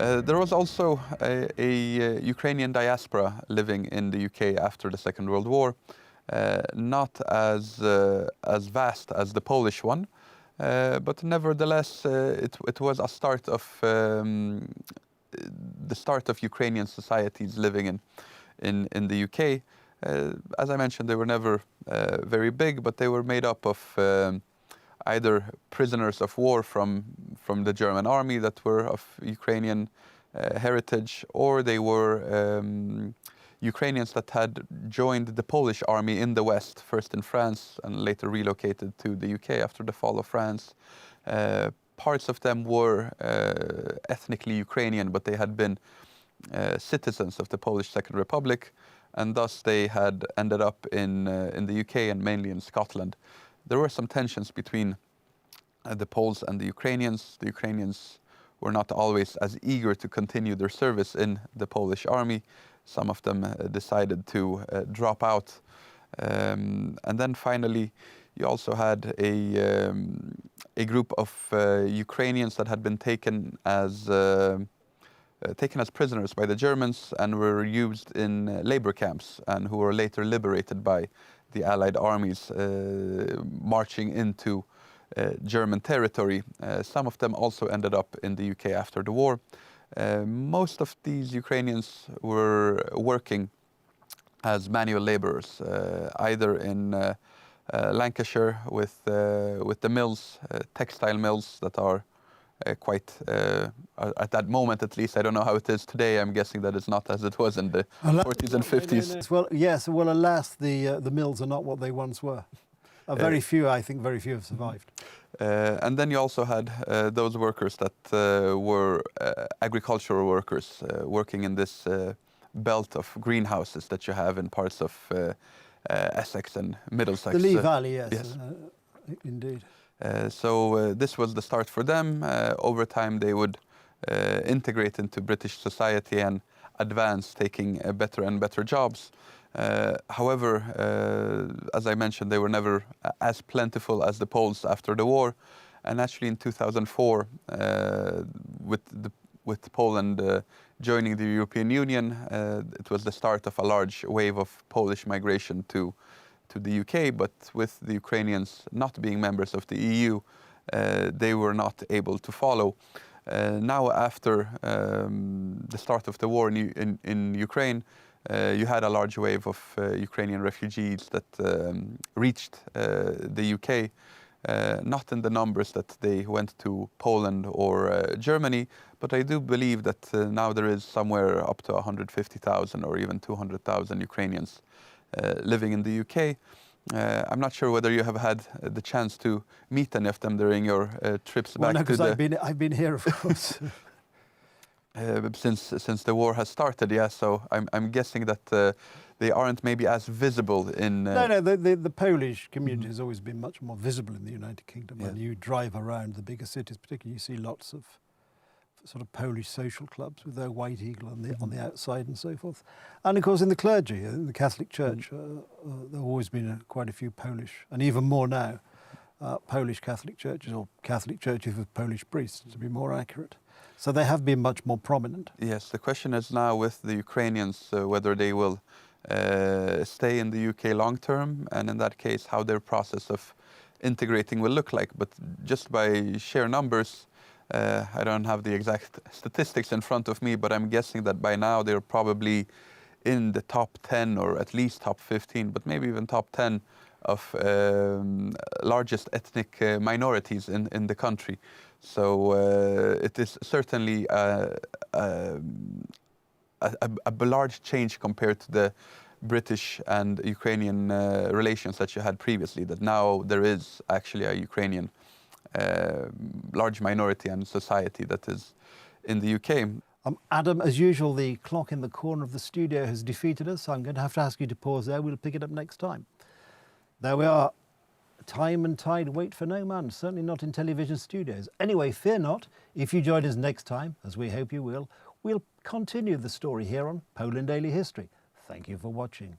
There was also a Ukrainian diaspora living in the UK after the Second World War, not as vast as the Polish one, but nevertheless it was a start of the start of Ukrainian societies living in the UK. As I mentioned, they were never very big, but they were made up of either prisoners of war from the German army that were of Ukrainian heritage, or they were Ukrainians that had joined the Polish army in the West, first in France and later relocated to the UK after the fall of France. Parts of them were ethnically Ukrainian, but they had been citizens of the Polish Second Republic, and thus they had ended up in the UK and mainly in Scotland. There were some tensions between the Poles and the Ukrainians. The Ukrainians were not always as eager to continue their service in the Polish army. Some of them decided to drop out. And then finally, you also had a group of Ukrainians that had been taken as prisoners by the Germans and were used in labor camps, and who were later liberated by the Allied armies marching into German territory. Some of them also ended up in the UK after the war. Most of these Ukrainians were working as manual laborers, either in Lancashire with the mills, textile mills that are quite, at that moment at least, I don't know how it is today, I'm guessing that it's not as it was in the 40s and 50s. Well, yes, well, alas, the mills are not what they once were. Very few, I think, very few have survived. And then you also had those workers that were agricultural workers working in this belt of greenhouses that you have in parts of Essex and Middlesex. The Lee Valley, yes. Yes. Indeed. So this was the start for them. Over time they would integrate into British society and advance, taking better and better jobs. However, as I mentioned, they were never as plentiful as the Poles after the war. And actually in 2004, with Poland joining the European Union, it was the start of a large wave of Polish migration to the UK, but with the Ukrainians not being members of the EU, they were not able to follow. Now, after the start of the war in Ukraine, you had a large wave of Ukrainian refugees that reached the UK, not in the numbers that they went to Poland or Germany, but I do believe that now there is somewhere up to 150,000 or even 200,000 Ukrainians living in the UK. I'm not sure whether you have had the chance to meet any of them during your trips back to the... I've been here, of course. Since the war has started, yeah. So I'm guessing that they aren't maybe as visible in... No, the Polish community has always been much more visible in the United Kingdom. When you drive around the bigger cities, particularly, you see lots of sort of Polish social clubs with their white eagle on the outside and so forth. And of course in the clergy, in the Catholic Church, there have always been quite a few Polish, and even more now, Polish Catholic churches, or Catholic churches with Polish priests, to be more accurate. So they have been much more prominent. Yes, the question is now with the Ukrainians whether they will stay in the UK long term, and in that case how their process of integrating will look like. But just by sheer numbers, I don't have the exact statistics in front of me, but I'm guessing that by now they're probably in the top 10 or at least top 15, but maybe even top 10 of largest ethnic minorities in the country. So it is certainly a large change compared to the British and Ukrainian relations that you had previously, that now there is actually a Ukrainian large minority and society that is in the UK. Adam, as usual, the clock in the corner of the studio has defeated us, so I'm going to have to ask you to pause there. We'll pick it up next time. There we are. Time and tide wait for no man, certainly not in television studios. Anyway, fear not. If you join us next time, as we hope you will, we'll continue the story here on Poland Daily History. Thank you for watching.